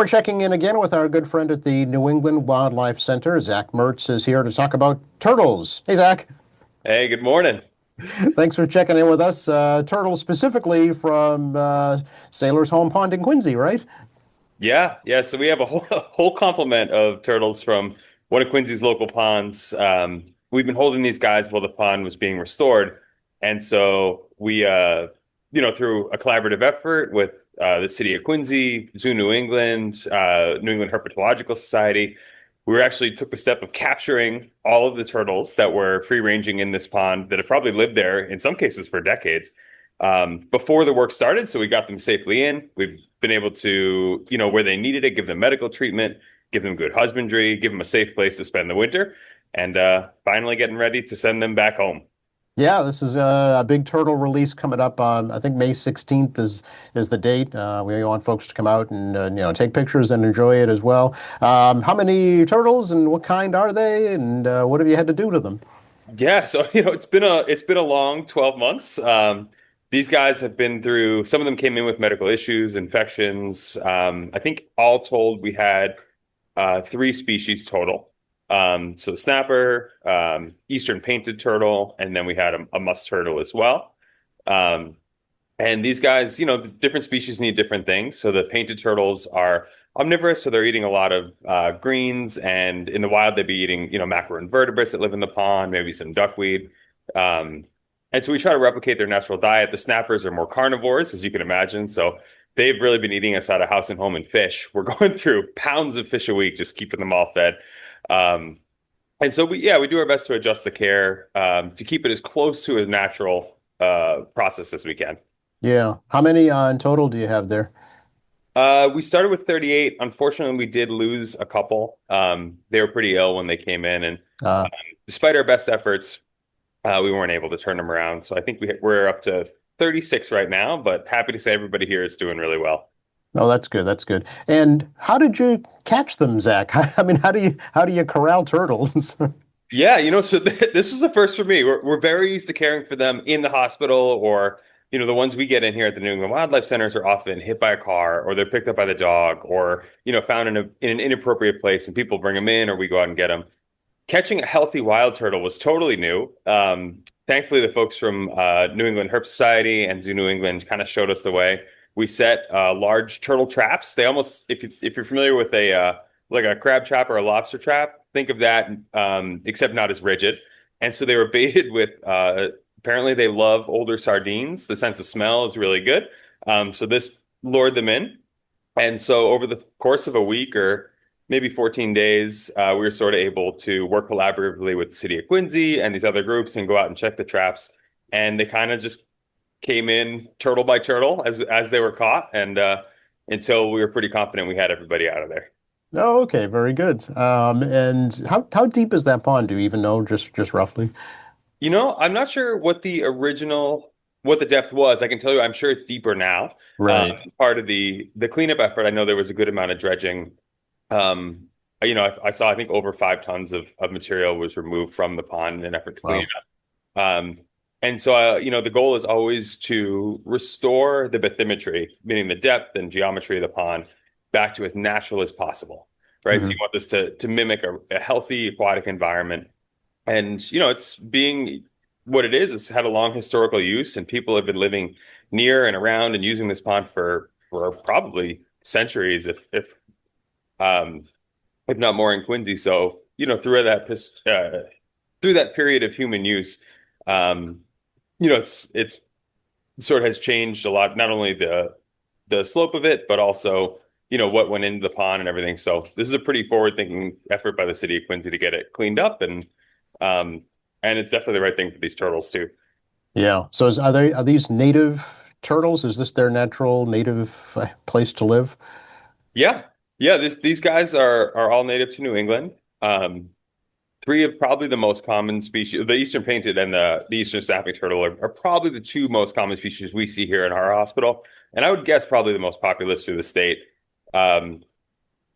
we're checking in again with our good friend at the New England Wildlife Center. Zach Mertz is here to talk about turtles. Hey, Zach. Hey, good morning. Thanks for checking in with us. Turtles specifically from Sailor's Home Pond in Quincy, right? Yeah. So we have a whole a whole complement of turtles from one of Quincy's local ponds. We've been holding these guys while the pond was being restored, and so we, through a collaborative effort with the city of Quincy, Zoo New England, New England Herpetological Society, we actually took the step of capturing all of the turtles that were free ranging in this pond that have probably lived there in some cases for decades. Before the work started, so we got them safely in. We've been able to, where they needed it, give them medical treatment, give them good husbandry, give them a safe place to spend the winter, and finally getting ready to send them back home. Yeah, this is a big turtle release coming up on, I think May 16th is the date. We want folks to come out and take pictures and enjoy it as well. How many turtles and what kind are they, and what have you had to do to them? Yeah, so it's been a long 12 months. These guys have been through, some of them came in with medical issues, infections. I think all told we had three species total. So the snapper, eastern painted turtle, and then we had a musk turtle as well. Um, and these guys, the different species need different things. So the painted turtles are omnivorous, so they're eating a lot of greens, and in the wild they'd be eating, macroinvertebrates that live in the pond, maybe some duckweed. Um, and so we try to replicate their natural diet. The snappers are more carnivores, as you can imagine. So they've really been eating us out of house and home and fish. We're going through pounds of fish a week, just keeping them all fed. Um, and so we do our best to adjust the care to keep it as close to a natural process as we can. Yeah, how many in total do you have there? We started with 38. Unfortunately, we did lose a couple. They were pretty ill when they came in, and Uh, um, despite our best efforts, we weren't able to turn them around. So I think we're up to 36 right now, but happy to say everybody here is doing really well. oh, that's good. That's good. And how did you catch them, Zach? I mean, how do you corral turtles? Yeah, so this was a first for me. We're very used to caring for them in the hospital, or the ones we get in here at the New England Wildlife Centers are often hit by a car, or they're picked up by the dog, or found in an inappropriate place, and people bring them in, or we go out and get them. Catching a healthy wild turtle was totally new. Thankfully, the folks from New England Herp Society and Zoo New England kind of showed us the way. We set large turtle traps. They almost, if you're familiar with a like a crab trap or a lobster trap, think of that, except not as rigid. And so they were baited with. Apparently, they love older sardines. The sense of smell is really good. So this lured them in. And so over the course of a week or maybe 14 days, we were sort of able to work collaboratively with the city of Quincy and these other groups and go out and check the traps. And they kind of just came in turtle by turtle as they were caught, and until we were pretty confident we had everybody out of there. Oh, okay, very good. And how deep is that pond? Do you even know, just roughly? I'm not sure what the depth was. I can tell you, I'm sure it's deeper now. Right. As part of the cleanup effort, I know there was a good amount of dredging. Um, I saw, I think over 5 tons of material was removed from the pond in an effort to clean Wow. it up. And so, the goal is always to restore the bathymetry, meaning the depth and geometry of the pond, back to as natural as possible, right? So you Hmm. want this to mimic a healthy aquatic environment. And, it's being what it is. It's had a long historical use, and people have been living near and around and using this pond for probably centuries, um, if not more in Quincy. So, through that period of human use, um, it's sort of has changed a lot, not only the slope of it, but also, what went into the pond and everything. So this is a pretty forward-thinking effort by the city of Quincy to get it cleaned up, um, and it's definitely the right thing for these turtles too. Yeah. So are these native turtles? Is this their natural native place to live? Yeah, yeah. These guys are all native to New England. Three of probably the most common species, the eastern painted and the eastern snapping turtle are probably the two most common species we see here in our hospital. And I would guess probably the most populous through the state. Um,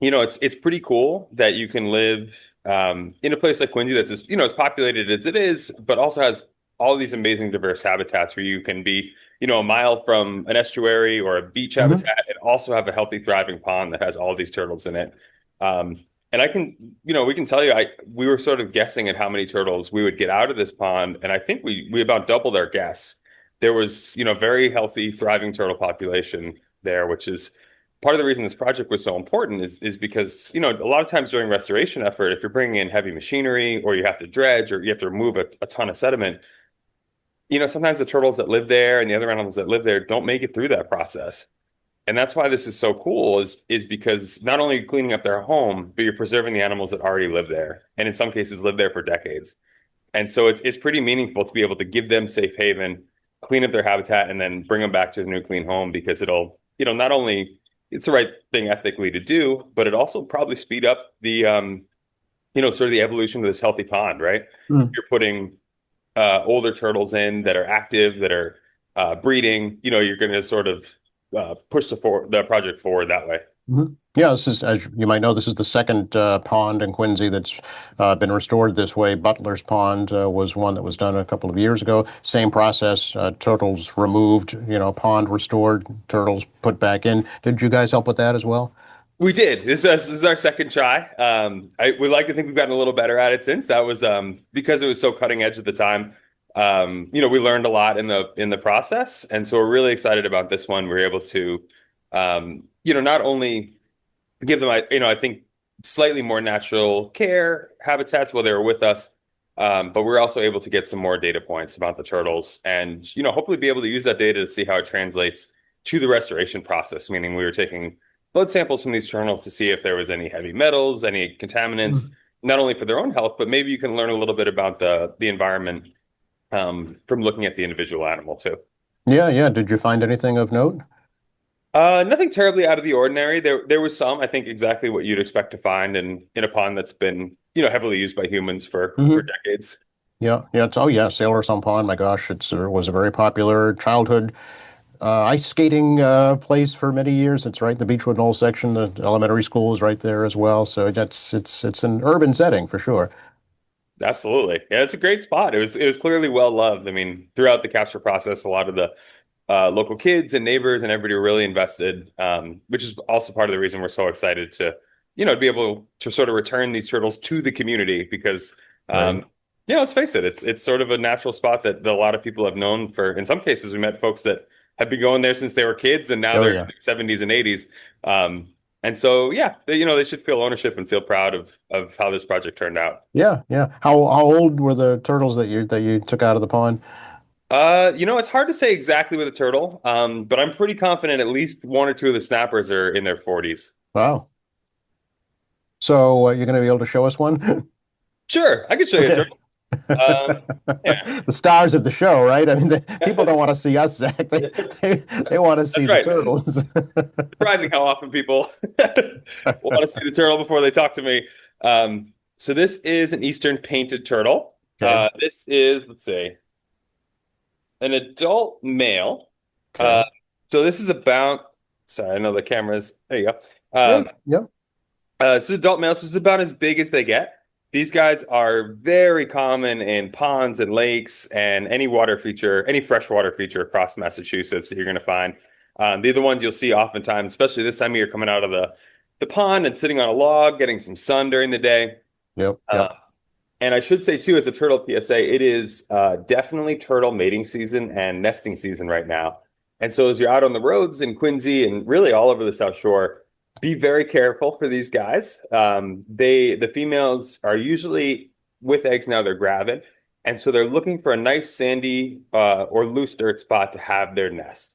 it's pretty cool that you can live in a place like Quincy that's as populated as it is, but also has all these amazing diverse habitats where you can be, a mile from an estuary or a beach Hmm. habitat and also have a healthy, thriving pond that has all these turtles in it. Um, and I can, we can tell you, we were sort of guessing at how many turtles we would get out of this pond, and I think we about doubled our guess. There was, very healthy, thriving turtle population there, which is part of the reason this project was so important is because, a lot of times during restoration effort, if you're bringing in heavy machinery or you have to dredge or you have to remove a ton of sediment, sometimes the turtles that live there and the other animals that live there don't make it through that process. And that's why this is so cool is because not only are you cleaning up their home, but you're preserving the animals that already live there, and in some cases live there for decades. And so it's pretty meaningful to be able to give them safe haven, clean up their habitat, and then bring them back to the new clean home because it'll, not only it's the right thing ethically to do, but it also probably speed up the sort of the evolution of this healthy pond, right? You're putting older turtles in that are active, that are breeding, you're going to sort of push the project forward that way. Mhm. Yeah, this is, as you might know, this is the second pond in Quincy that's been restored this way. Butler's Pond was one that was done a couple of years ago. Same process, turtles removed, pond restored, turtles put back in. Did you guys help with that as well? We did. This is our second try. We like to think we've gotten a little better at it since. That was because it was so cutting edge at the time. We learned a lot in the process, and so we're really excited about this one. We're able to, not only give them, I think slightly more natural care habitats while they were with us, but we're also able to get some more data points about the turtles, and hopefully be able to use that data to see how it translates to the restoration process. Meaning, we were taking blood samples from these turtles to see if there was any heavy metals, any contaminants, Mhm. not only for their own health, but maybe you can learn a little bit about the environment from looking at the individual animal too. Yeah, yeah. Did you find anything of note? Nothing terribly out of the ordinary. There was some, I think, exactly what you'd expect to find in a pond that's been, heavily used by humans for Hmm. decades. Yeah, yeah. Oh, yeah. Sailor's on Pond. My gosh, it was a very popular childhood ice skating place for many years. It's right in the Beechwood Knoll section. The elementary school is right there as well. So it's an urban setting for sure. Absolutely. Yeah, it's a great spot. It was clearly well loved. I mean, throughout the capture process, a lot of the local kids and neighbors and everybody were really invested, which is also part of the reason we're so excited to, to be able to sort of return these turtles to the community because, Right. let's face it, it's sort of a natural spot that a lot of people have known for. In some cases, we met folks that have been going there since they were kids, and now Oh they're in yeah. their 70s and 80s. And so, yeah, they should feel ownership and feel proud of how this project turned out. Yeah, yeah. How old were the turtles that you took out of the pond? It's hard to say exactly with a turtle, but I'm pretty confident at least one or two of the snappers are in their 40s. Wow. So you're going to be able to show us one? Sure, I can show you a Okay. turtle. Um, yeah, The stars of the show, right? I mean, people don't want to see us, Zach. They, they want to see that's the right. turtles. Surprising how often people want to see the turtle before they talk to me. So this is an Eastern painted turtle. Okay. This is, let's see, an adult male. Uh, Okay. so this is about, sorry, I know the camera's, there you go. Yep. Yep. This is adult male, so it's about as big as they get. These guys are very common in ponds and lakes and any water feature, any freshwater feature across Massachusetts that you're going to find. They're the ones you'll see oftentimes, especially this time of year, coming out of the pond and sitting on a log, getting some sun during the day. Yep. Uh, Yep. and I should say too, it's a turtle PSA. It is definitely turtle mating season and nesting season right now. And so as you're out on the roads in Quincy and really all over the South Shore, be very careful for these guys. The females are usually with eggs now, they're gravid. And so they're looking for a nice sandy or loose dirt spot to have their nest,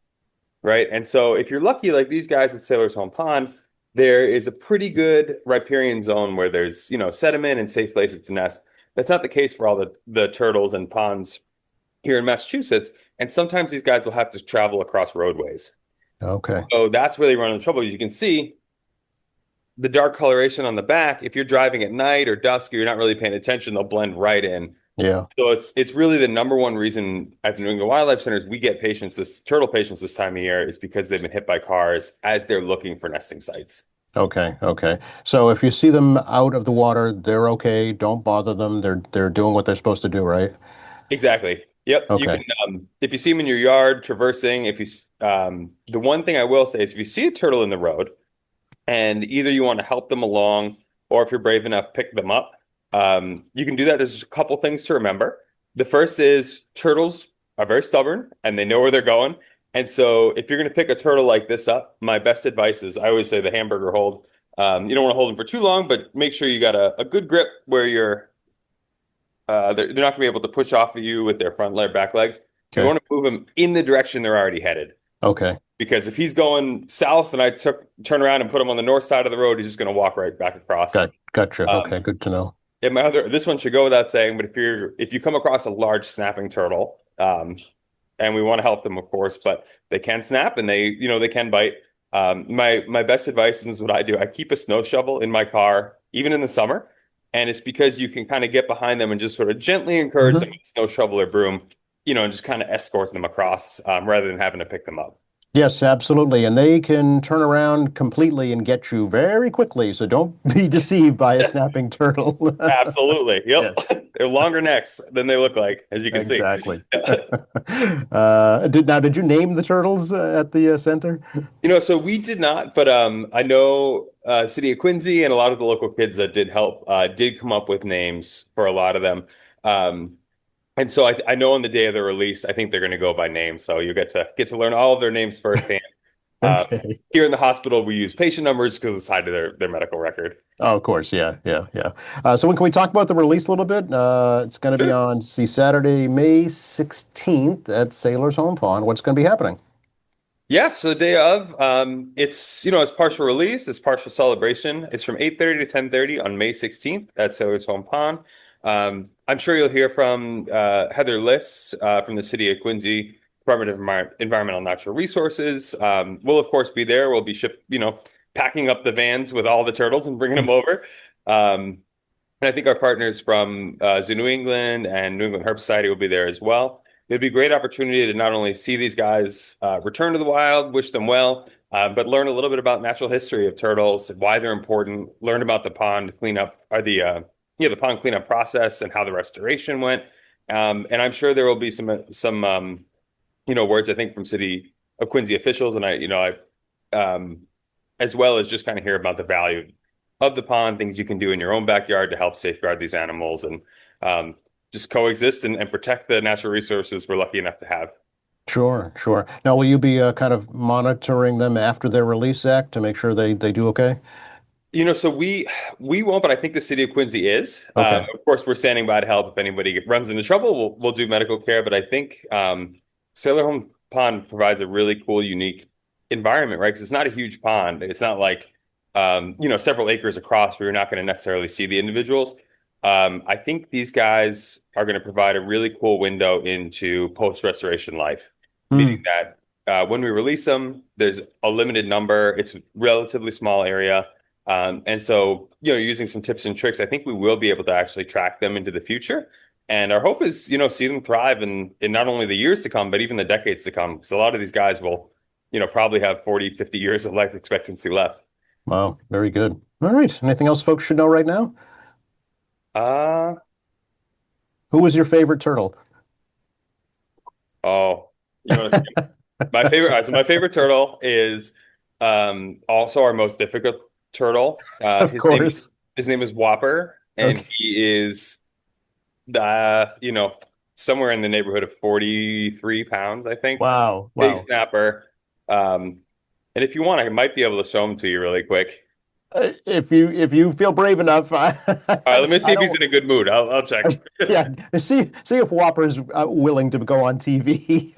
right? And so if you're lucky, like these guys at Sailor's Home Pond, there is a pretty good riparian zone where there's, sediment and safe places to nest. That's not the case for all the turtles and ponds here in Massachusetts. And sometimes these guys will have to travel across roadways. Okay. So that's where they run into trouble. You can see the dark coloration on the back. If you're driving at night or dusk or you're not really paying attention, they'll blend right in. Yeah. So it's really the number one reason at the New England Wildlife Centers we get turtle patients this time of year is because they've been hit by cars as they're looking for nesting sites. Okay. Okay. So if you see them out of the water, they're okay. Don't bother them. They're doing what they're supposed to do, right? Exactly. Yep, you can Okay. if you see them in your yard traversing, the one thing I will say is if you see a turtle in the road and either you want to help them along or if you're brave enough, pick them up, you can do that. There's a couple things to remember. The first is turtles are very stubborn and they know where they're going. And so if you're going to pick a turtle like this up, my best advice is I always say the hamburger hold. You don't want to hold them for too long, but make sure you got a good grip where they're not going to be able to push off of you with their front leg, back legs. You Okay. want to move them in the direction they're already headed. Okay. Because if he's going south and turn around and put him on the north side of the road, he's just going to walk right back across. Gotcha. Um, Okay. Good to know. and this one should go without saying, but if you come across a large snapping turtle, and we want to help them, of course, but they can snap and they can bite. My best advice, and this is what I do, I keep a snow shovel in my car, even in the summer. And it's because you can kind of get behind them and just sort of gently encourage them Hmm. with a snow shovel or broom, and just kind of escort them across, rather than having to pick them up. Yes, absolutely. And they can turn around completely and get you very quickly. So don't be deceived by a snapping turtle. Absolutely. Yeah, Yep. They're longer necks than they look like, as you can see. exactly. Did you name the turtles at the center? So we did not, but I know City of Quincy and a lot of the local kids that did help did come up with names for a lot of them. Um, and so I know on the day of the release, I think they're going to go by name. So you get to learn all of their names firsthand. Um, Okay. Here in the hospital, we use patient numbers because it's tied to their medical record. Oh, of course. Yeah. So when can we talk about the release a little bit? It's going to be Sure. on, see, Saturday, May 16th at Sailor's Home Pond. What's going to be happening? Yeah, so the day of, it's partial release, it's partial celebration. It's from 8:30 to 10:30 on May 16th at Sailor's Home Pond. I'm sure you'll hear from Heather Liss from the City of Quincy Department of Environmental and Natural Resources. We'll of course be there. We'll be packing up the vans with all the turtles and bringing them over. And I think our partners from Zoo New England and New England Herp Society will be there as well. It'd be a great opportunity to not only see these guys return to the wild, wish them well, but learn a little bit about natural history of turtles, why they're important, learn about the pond cleanup or the pond cleanup process and how the restoration went. And I'm sure there will be some words I think from City of Quincy officials, and I as well as just kind of hear about the value of the pond, things you can do in your own backyard to help safeguard these animals and just coexist and protect the natural resources we're lucky enough to have. Sure. Now, will you be kind of monitoring them after their release act to make sure they do okay? So we won't, but I think the city of Quincy is. Okay. Of course, we're standing by to help if anybody runs into trouble. We'll do medical care, but I think Sailor Home Pond provides a really cool, unique environment, right? Because it's not a huge pond. It's not like several acres across where you're not going to necessarily see the individuals. I think these guys are going to provide a really cool window into post-restoration life, meaning Hmm. that when we release them, there's a limited number. It's a relatively small area. And so, using some tips and tricks, I think we will be able to actually track them into the future. And our hope is, see them thrive in not only the years to come, but even the decades to come. Because a lot of these guys will, probably have 40, 50 years of life expectancy left. Wow. Very good. All right. Anything else folks should know right now? Uh, Who was your favorite turtle? oh, you want to my favorite, so my favorite turtle is also our most difficult turtle. Of course. His name is Whopper, and Okay. he is somewhere in the neighborhood of 43 pounds, I think. Wow. Big Wow. snapper. Um, and if you want, I might be able to show him to you really quick. If you feel brave enough, All right, let me see I if he's don't. in a good mood. I'll check. Yeah, see if Whopper's willing to go on TV.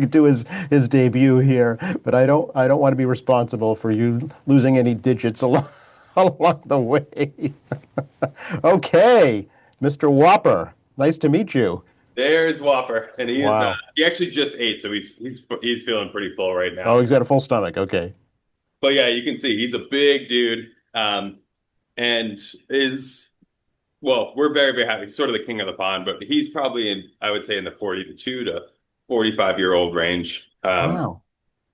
Do his debut here, but I don't want to be responsible for you losing any digits along the way. Okay, Mr. Whopper, nice to meet you. There's Whopper, and Wow. he actually just ate, so he's feeling pretty full right Oh, now. he's got a full stomach. Okay. But yeah, you can see he's a big dude, and is well, we're very, very happy. He's sort of the king of the pond, but he's probably I would say, in the 42 to 45-year-old range. Wow.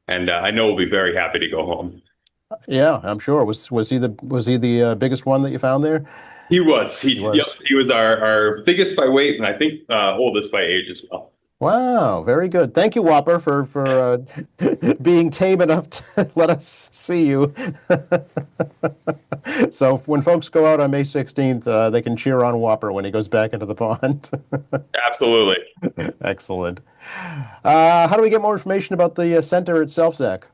And I know we'll be very happy to go home. Yeah, I'm sure. Was he the biggest one that you found there? He was. He Yep, was. he was our biggest by weight and I think oldest by age as well. Wow, very good. Thank you, Whopper, for being tame enough to let us see you. So when folks go out on May 16th, they can cheer on Whopper when he goes back into the pond. Absolutely. Excellent. How do we get more information about the center itself, Zach?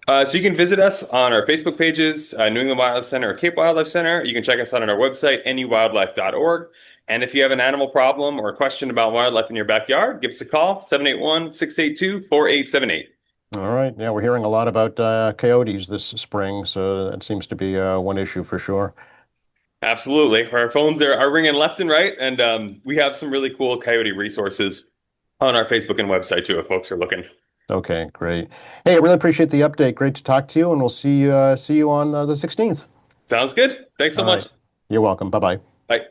So you can visit us on our Facebook pages, New England Wildlife Center or Cape Wildlife Center. You can check us out on our website, newwildlife.org. And if you have an animal problem or a question about wildlife in your backyard, give us a call, 781-682-4878. All right. Yeah, we're hearing a lot about coyotes this spring, so that seems to be one issue for sure. Absolutely. Our phones are ringing left and right, and we have some really cool coyote resources on our Facebook and website too, if folks are looking. Okay, great. Hey, I really appreciate the update. Great to talk to you, and we'll see you on the 16th. Sounds good. Thanks so All much. right. You're welcome. Bye-bye. Bye.